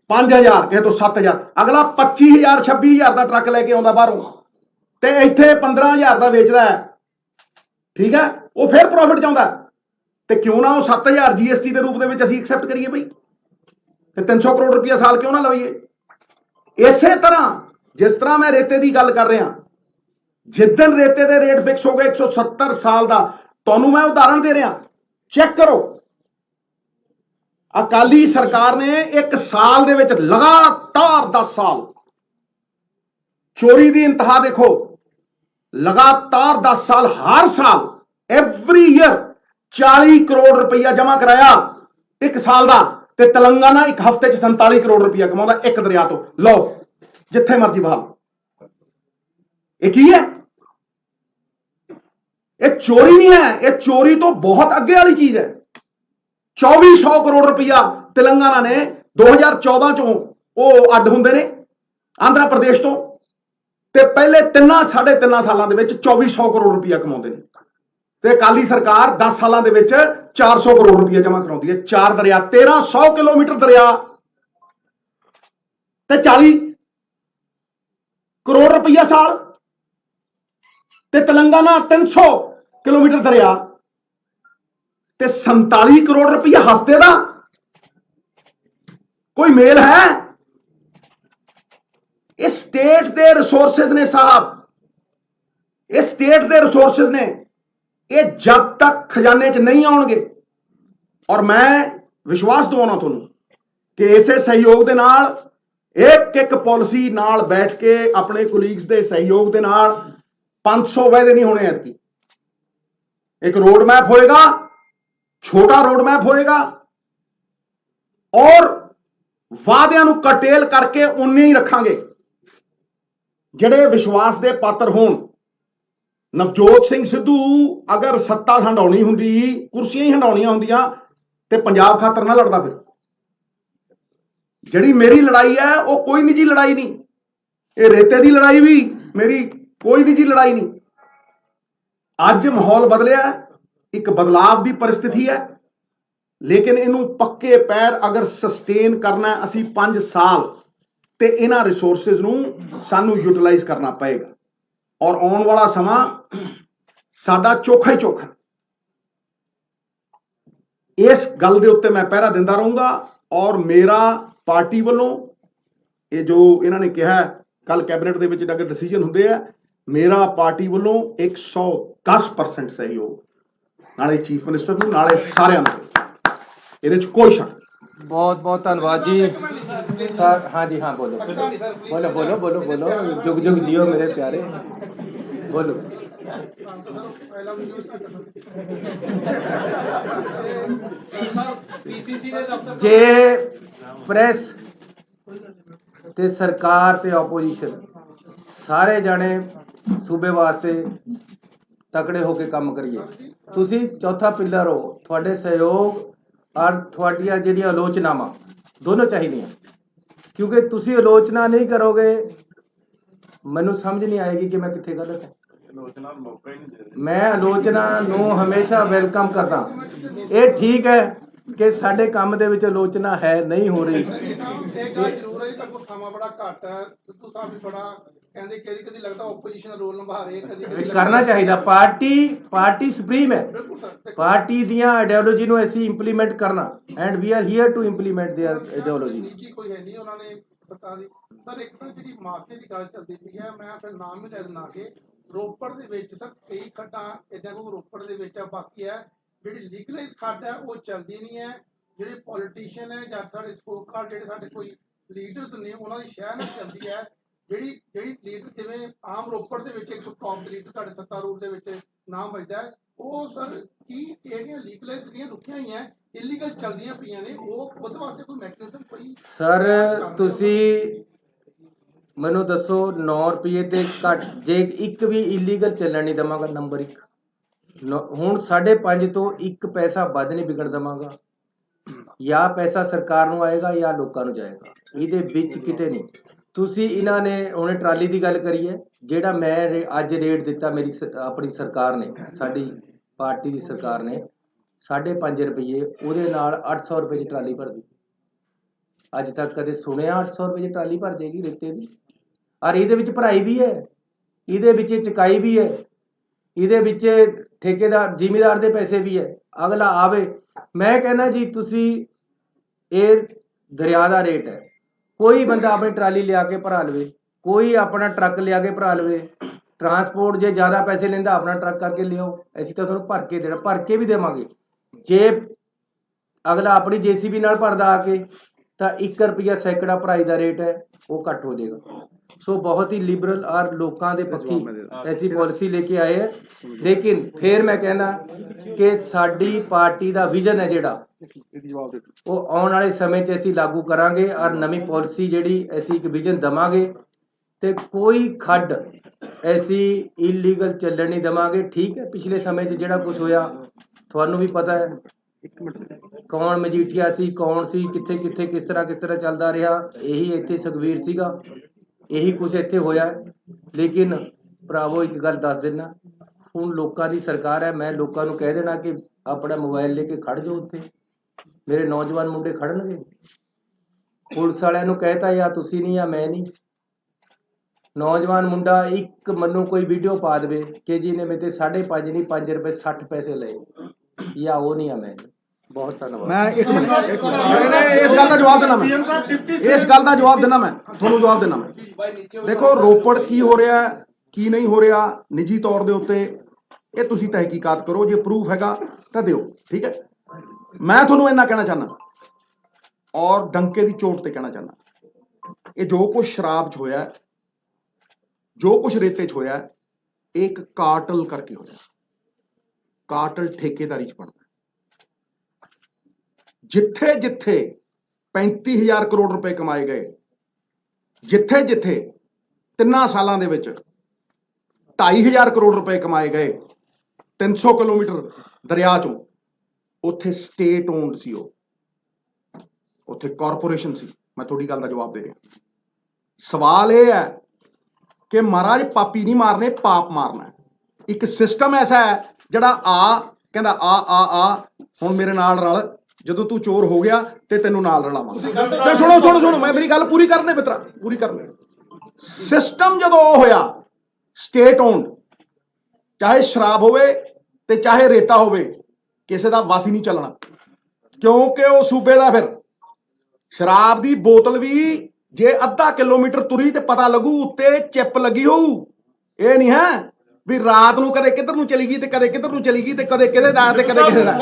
5000, ਕਿਸੇ ਤੋਂ 7000, ਅਗਲਾ 25000 26000 ਦਾ ਟਰੱਕ ਲੈ ਕੇ ਆਉਂਦਾ ਬਾਹਰੋਂ, ਤੇ ਇੱਥੇ 15000 ਦਾ ਵੇਚਦਾ ਹੈ। ਠੀਕ ਹੈ, ਉਹ ਫਿਰ ਪ੍ਰੋਫਿਟ ਚਾਹੁੰਦਾ, ਤੇ ਕਿਉਂ ਨਾ ਉਹ 7000 GST ਦੇ ਰੂਪ ਦੇ ਵਿੱਚ ਅਸੀਂ ਐਕਸੈਪਟ ਕਰੀਏ ਬਈ, ਤੇ 300 ਕਰੋੜ ਰੁਪਇਆ ਸਾਲ ਕਿਉਂ ਨਾ ਲਈਏ। ਇਸੇ ਤਰ੍ਹਾਂ ਜਿਸ ਤਰ੍ਹਾਂ ਮੈਂ ਰੇਤੇ ਦੀ ਗੱਲ ਕਰ ਰਿਹਾ, ਜਿੱਦਣ ਰੇਤੇ ਦੇ ਰੇਟ ਫਿਕਸ ਹੋ ਗਏ 170 ਸਾਲ ਦਾ, ਤੁਹਾਨੂੰ ਮੈਂ ਉਦਾਹਰਣ ਦੇ ਰਿਹਾ, ਚੈੱਕ ਕਰੋ। ਅਕਾਲੀ ਸਰਕਾਰ ਨੇ ਇੱਕ ਸਾਲ ਦੇ ਵਿੱਚ ਲਗਾਤਾਰ 10 ਸਾਲ ਚੋਰੀ ਦੀ ਇੰਤਹਾ ਦੇਖੋ। लगातार 10 साल हर साल एवरी ईयर 40 करोड़ रुपया जमा कराया एक साल का, ते तेलंगाना एक हफ्ते च 47 करोड़ रुपया कमाਉਂਦਾ एक दरिया तो। लो जिथे मर्जी बहाल, एक ही है, ये चोरी नहीं है, ये चोरी तो बहुत अगे वाली चीज है। 2400 करोड़ रुपया तेलंगाना ने 2014 चों ਉਹ ਅੱਡ ਹੁੰਦੇ ਨੇ ਆਂਧਰਾ ਪ੍ਰਦੇਸ਼ ਤੋਂ, ਤੇ ਪਹਿਲੇ 3.5 ਸਾਲਾਂ ਦੇ ਵਿੱਚ 2400 ਕਰੋੜ ਰੁਪਇਆ ਕਮਾਉਂਦੇ ਨੇ, ਤੇ ਅਕਾਲੀ ਸਰਕਾਰ 10 ਸਾਲਾਂ ਦੇ ਵਿੱਚ 400 ਕਰੋੜ ਰੁਪਇਆ ਜਮ੍ਹਾਂ ਕਰਾਉਂਦੀ ਹੈ। 4 ਦਰਿਆ, 1300 ਕਿਲੋਮੀਟਰ ਦਰਿਆ ਤੇ 40 ਕਰੋੜ ਰੁਪਇਆ ਸਾਲ, ਤੇ तेलंगाना 300 किलोमीटर दरिया ते 47 करोड़ रुपया हफ्ते का, कोई मेल है? ये स्टेट दे रिसोर्सेज ने साहब, ये स्टेट दे रिसोर्सेज ने, ये जब तक खजाने च नहीं आउणगे, और मैं विश्वास दिवाउणा तुहानूं कि इसे सहयोग दे नाल एक एक पॉलिसी नाल बैठ के अपने कोलीग्स दे सहयोग दे नाल 500 वायदे नहीं होने ऐतकी। एक रोड मैप होएगा, छोटा रोड मैप होएगा, और वादियां नूं कटेल करके उन्ने ही रखांगे ਜਿਹੜੇ ਵਿਸ਼ਵਾਸ ਦੇ ਪਾਤਰ ਹੋਣ। ਨਵਜੋਤ ਸਿੰਘ ਸਿੱਧੂ ਅਗਰ ਸੱਤਾ ਹੰਡਾਉਣੀ ਹੁੰਦੀ, ਕੁਰਸੀਆਂ ਹੀ ਹੰਡਾਉਣੀਆਂ ਹੁੰਦੀਆਂ, ਤੇ ਪੰਜਾਬ ਖਾਤਰ ਨਾ ਲੜਦਾ। ਫਿਰ ਜਿਹੜੀ ਮੇਰੀ ਲੜਾਈ ਹੈ ਉਹ ਕੋਈ ਨਿੱਜੀ ਲੜਾਈ ਨਹੀਂ, ਇਹ ਰੇਤੇ ਦੀ ਲੜਾਈ ਵੀ ਮੇਰੀ ਕੋਈ ਨਿੱਜੀ ਲੜਾਈ ਨਹੀਂ। ਅੱਜ ਮਾਹੌਲ ਬਦਲਿਆ, ਇੱਕ ਬਦਲਾਵ ਦੀ परिस्थिति है, लेकिन ਇਹਨੂੰ ਪੱਕੇ ਪੈਰ अगर सस्टेन करना ਅਸੀਂ 5 साल, ਤੇ ਇਹਨਾਂ ਰਿਸੋਰਸਿਸ ਨੂੰ ਸਾਨੂੰ ਯੂਟਿਲਾਈਜ਼ ਕਰਨਾ ਪਏਗਾ, ਔਰ ਆਉਣ ਵਾਲਾ ਸਮਾਂ ਸਾਡਾ ਚੋਖਾ ਹੀ ਚੋਖਾ। ਇਸ ਗੱਲ ਦੇ ਉੱਤੇ ਮੈਂ ਪਹਿਰਾ ਦਿੰਦਾ ਰਹੂੰਗਾ, ਔਰ ਮੇਰਾ ਪਾਰਟੀ ਵੱਲੋਂ ਇਹ ਜੋ ਇਹਨਾਂ ਨੇ ਕਿਹਾ ਕੱਲ ਕੈਬਨਿਟ ਦੇ ਵਿੱਚ ਅਗਰ ਡਿਸੀਜਨ ਹੁੰਦੇ ਆ, ਮੇਰਾ ਪਾਰਟੀ ਵੱਲੋਂ 110% ਸਹਿਯੋਗ, ਨਾਲੇ ਚੀਫ ਮਿਨਿਸਟਰ ਨੂੰ, ਨਾਲੇ ਸਾਰਿਆਂ ਨੂੰ, ਇਹਦੇ 'ਚ ਕੋਈ ਸ਼ੱਕ। बहुत बहुत धन्यवाद जी सर। हाँ जी, हाँ बोलो बोलो बोलो बोलो बोलो, जुग जुग जियो मेरे प्यारे, बोलो। जे प्रेस ते सरकार ते ओपोजिशन सारे जाने सूबे वास्ते तकड़े होके काम करिए। तुसी चौथा पिलर हो, थोड़े सहयोग और थोड़िया जी आलोचनावां दोनों चाहिए, क्योंकि तुसी आलोचना नहीं करोगे मैनू समझ नहीं आएगी कि मैं कितने गलत है। मैं आलोचना नू हमेशा वेलकम करदा। ये ठीक है कि साडे काम दे विच आलोचना है नहीं हो रही, करना चाहिए। पार्टी सुप्रीम है, पार्टी दियां आइडियोलॉजी ਨੂੰ ਅਸੀਂ ਇੰਪਲੀਮੈਂਟ ਕਰਨਾ, and we are here to implement their ideology. ਕੋਈ ਹੈ ਨਹੀਂ ਉਹਨਾਂ ਨੇ ਸਰ ਇੱਕ ਤਾਂ ਜਿਹੜੀ ਮਾਫੀਆ ਦੀ ਗੱਲ ਚੱਲਦੀ ਪਈ ਹੈ, ਮੈਂ ਫਿਰ ਨਾਮ ਵੀ ਲੈ ਦਿੰਦਾ ਕਿ ਰੋਪੜ ਦੇ ਵਿੱਚ ਸਰ ਕਈ ਖੱਡਾਂ ਇਦਾਂ ਕੋ ਰੋਪੜ ਦੇ ਵਿੱਚ ਆ, ਬਾਕੀ ਹੈ ਜਿਹੜੀ ਲੀਗਲਾਈਜ਼ ਖੱਡ ਹੈ ਉਹ ਚੱਲਦੀ ਨਹੀਂ ਹੈ। ਜਿਹੜੇ ਪੋਲੀਟੀਸ਼ੀਅਨ ਹੈ ਜਾਂ ਸਾਡੇ ਸਪੋਕਰ ਜਿਹੜੇ ਸਾਡੇ ਕੋਈ ਲੀਡਰਸ ਨੇ ਉਹਨਾਂ ਦੀ ਸ਼ਹਿਰ ਨਾਲ ਚੱਲਦੀ ਹੈ। ਜਿਹੜੀ ਲੀਡਰ ਜਿਵੇਂ ਆਮ ਰੋਪੜ ਦੇ ਵਿੱਚ ਇੱਕ ਟੌਪ ਲੀਡਰ ਤੁਹਾਡੇ ਸੱਤਾ ਰੂਟ ਦੇ ਵਿੱਚ ਨਾਮ ਵੱਜਦਾ ਹੈ, ਉਹ ਸਰ ਕੀ ਜਿਹੜੀਆਂ ਲੀਗਲਾਈਜ਼ ਜਿਹੜੀਆਂ ਰੁਕੀਆਂ ਹੋਈਆਂ ਇਲੀਗਲ ਚੱਲਦੀਆਂ ਪਈਆਂ ਨੇ, ਉਹ ਉਹਦੇ ਵਾਸਤੇ ਕੋਈ ਮੈਕੈਨਿਜ਼ਮ ਕੋਈ ਸਰ ਤੁਸੀਂ ਮੈਨੂੰ ਦੱਸੋ 9 ਰੁਪਏ ਤੇ ਘੱਟ ਜੇ ਇੱਕ ਵੀ ਇਲੀਗਲ ਚੱਲਣ ਨਹੀਂ ਦਵਾਂਗਾ। ਨੰਬਰ 1 ਹੁਣ 5.5 ਤੋਂ 1 ਪੈਸਾ ਵੱਧ ਨਹੀਂ ਵਿਗੜ ਦਵਾਂਗਾ। ਜਾਂ ਪੈਸਾ ਸਰਕਾਰ ਨੂੰ ਆਏਗਾ ਜਾਂ ਲੋਕਾਂ ਨੂੰ ਜਾਏਗਾ, ਇਹਦੇ ਵਿੱਚ ਕਿਤੇ ਨਹੀਂ। ਤੁਸੀਂ ਇਹਨਾਂ ਨੇ ਉਹਨੇ ਟਰਾਲੀ ਦੀ ਗੱਲ ਕਰੀ ਹੈ, ਜਿਹੜਾ ਮੈਂ ਅੱਜ ਰੇਟ ਦਿੱਤਾ ਮੇਰੀ ਆਪਣੀ ਸਰਕਾਰ ਨੇ, ਸਾਡੀ ਪਾਰਟੀ ਦੀ ਸਰਕਾਰ ਨੇ 5.5 ਰੁਪਏ, ਉਹਦੇ ਨਾਲ 800 ਰੁਪਏ ਦੀ ਟਰਾਲੀ ਭਰਦੀ। ਅੱਜ ਤੱਕ ਕਦੇ ਸੁਣਿਆ 800 ਰੁਪਏ ਦੀ ਟਰਾਲੀ ਭਰ ਜਾਏਗੀ ਰੇਤੇ ਦੀ? ਔਰ ਇਹਦੇ ਵਿੱਚ ਭਰਾਈ ਵੀ ਹੈ, ਇਹਦੇ ਵਿੱਚ ਚੁਕਾਈ ਵੀ ਹੈ, ਇਹਦੇ ਵਿੱਚ ਠੇਕੇਦਾਰ ਜ਼ਿਮੀਦਾਰ ਦੇ ਪੈਸੇ ਵੀ ਹੈ। ਅਗਲਾ ਆਵੇ, ਮੈਂ ਕਹਿੰਦਾ ਜੀ ਤੁਸੀਂ ਇਹ ਦਰਿਆ ਦਾ ਰੇਟ ਹੈ, ਕੋਈ ਬੰਦਾ ਆਪਣੀ ਟਰਾਲੀ ਲਿਆ ਕੇ ਭਰਾ ਲਵੇ, ਕੋਈ ਆਪਣਾ ਟਰੱਕ ਲਿਆ ਕੇ ਭਰਾ ਲਵੇ। ਟਰਾਂਸਪੋਰਟ ਜੇ ਜ਼ਿਆਦਾ ਪੈਸੇ ਲੈਂਦਾ ਆਪਣਾ ਟਰੱਕ ਕਰਕੇ ਲਿਆਓ, ਅਸੀਂ ਤਾਂ ਤੁਹਾਨੂੰ ਭਰ ਕੇ ਦੇਣਾ, ਭਰ ਕੇ ਵੀ ਦੇਵਾਂਗੇ। ਜੇ ਅਗਲਾ ਆਪਣੀ ਜੇਸੀਬੀ ਨਾਲ ਭਰਦਾ ਆ ਕੇ ਤਾਂ 1 ਰੁਪਿਆ ਸੈਂਕੜਾ ਭਰਾਈ ਦਾ ਰੇਟ ਹੈ, ਉਹ ਘੱਟ ਹੋ ਜਾਏਗਾ। सो बहुत ही लिबरल और लोगों के पक्की ऐसी पॉलिसी लेके आए है। लेकिन फिर मैं कहना कि साडी पार्टी का विजन है जिहड़ा वो आने वाले समय च असीं लागू करांगे और नवी पॉलिसी जिहड़ी असीं एक विजन देवांगे ते कोई खड्ड ऐसी इलीगल ਚੱਲਣ नहीं देवांगे। ठीक है, पिछले समय च जिहड़ा कुछ होया ਤੁਹਾਨੂੰ भी पता है, कौन मजीठिया सी, कौन सी, किथे किथे किस तरह चलदा रहा, यही इत्थे सुखवीर सीगा, यही कुछ इत्थे होया। लेकिन भरावो एक गल दस देना, हुण लोकां दी सरकार है, मैं लोकां नूं कह देना कि अपना मोबाइल लेके खड़ जाओ उत्थे, मेरे नौजवान मुंडे खड़नगे। पुलिस वालियां नूं कहता या तुसीं नहीं या मैं नहीं। नौजवान मुंडा एक मनु कोई वीडियो पा दे कि जी ने मेरे 5.5 नहीं 5 रुपए 60 पैसे ले, या वो नहीं है मैं नहीं। बहुत धन्यवाद। मैं एक मिनट इस गल का जवाब देना, मैं इस गल का जवाब देना, मैं ਤੁਹਾਨੂੰ जवाब देना। मैं देखो ਰੋਪੜ ਕੀ ਹੋ ਰਿਹਾ ਕੀ ਨਹੀਂ ਹੋ ਰਿਹਾ ਨਿੱਜੀ ਤੌਰ ਦੇ ਉੱਤੇ ਇਹ ਤੁਸੀਂ ਤਹਿਕੀਕਾਤ ਕਰੋ, ਜੇ ਪ੍ਰੂਫ ਹੈਗਾ ਤਾਂ ਦਿਓ, ਠੀਕ ਹੈ। ਮੈਂ ਤੁਹਾਨੂੰ ਇੰਨਾ ਕਹਿਣਾ ਚਾਹਨਾ ਔਰ ਡੰਕੇ ਦੀ ਚੋਟ ਤੇ ਕਹਿਣਾ ਚਾਹਨਾ, ਇਹ ਜੋ ਕੁਝ ਸ਼ਰਾਬ 'ਚ ਹੋਇਆ, ਜੋ ਕੁਝ ਰੇਤੇ 'ਚ ਹੋਇਆ, ਇਹ ਇੱਕ ਕਾਰਟਲ ਕਰਕੇ ਹੋਇਆ। ਕਾਰਟਲ ਠੇਕੇਦਾਰੀ 'ਚ ਬਣਦਾ। ਜਿੱਥੇ ਜਿੱਥੇ 35,000 ਕਰੋੜ ਰੁਪਏ ਕਮਾਏ ਗਏ, ਜਿੱਥੇ ਜਿੱਥੇ 3 ਸਾਲਾਂ ਦੇ ਵਿੱਚ 2,500 ਕਰੋੜ ਰੁਪਏ ਕਮਾਏ ਗਏ 300 ਕਿਲੋਮੀਟਰ ਦਰਿਆ ਚੋਂ, ਉੱਥੇ ਸਟੇਟ ਓਨਡ ਸੀ, ਉਹ ਉੱਥੇ ਕਾਰਪੋਰੇਸ਼ਨ ਸੀ। ਮੈਂ ਤੁਹਾਡੀ ਗੱਲ ਦਾ ਜਵਾਬ ਦੇ ਰਿਹਾ। ਸਵਾਲ ਇਹ ਹੈ ਕਿ ਮਹਾਰਾਜ ਪਾਪੀ ਨਹੀਂ ਮਾਰਨੇ, ਪਾਪ ਮਾਰਨਾ। ਇੱਕ ਸਿਸਟਮ ਐਸਾ ਹੈ ਜਿਹੜਾ ਕਹਿੰਦਾ ਆ ਹੁਣ ਮੇਰੇ ਨਾਲ ਰਲ, ਜਦੋਂ ਤੂੰ ਚੋਰ ਹੋ ਗਿਆ ਤੇ ਤੈਨੂੰ ਨਾਲ ਰਲਾਵਾਂ। ਤੇ ਸੁਣੋ ਮੈਂ ਮੇਰੀ ਗੱਲ ਪੂਰੀ ਕਰਨੇ ਮਿੱਤਰਾ, ਪੂਰੀ ਕਰਨੇ। ਸਿਸਟਮ ਜਦੋਂ ਉਹ ਹੋਇਆ ਸਟੇਟ ਓਨਡ, ਚਾਹੇ ਸ਼ਰਾਬ ਹੋਵੇ ਤੇ ਚਾਹੇ ਰੇਤਾ ਹੋਵੇ, ਕਿਸੇ ਦਾ ਵਸ ਹੀ ਨਹੀਂ ਚੱਲਣਾ, ਕਿਉਂਕਿ ਉਹ ਸੂਬੇ ਦਾ। ਫਿਰ ਸ਼ਰਾਬ ਦੀ ਬੋਤਲ ਵੀ ਜੇ ਅੱਧਾ ਕਿਲੋਮੀਟਰ ਤੁਰੀ ਤੇ ਪਤਾ ਲੱਗੂ ਉੱਤੇ ਚਿੱਪ ਲੱਗੀ ਹੋਊ। ਇਹ ਨਹੀਂ ਹੈ ਵੀ ਰਾਤ ਨੂੰ ਕਦੇ ਕਿੱਧਰ ਨੂੰ ਚਲੀ ਗਈ ਤੇ ਕਦੇ ਕਿੱਧਰ ਨੂੰ ਚਲੀ ਗਈ ਤੇ ਕਦੇ ਕਿਹਦੇ ਦਾ ਤੇ ਕਦੇ ਕਿਸੇ ਦਾ।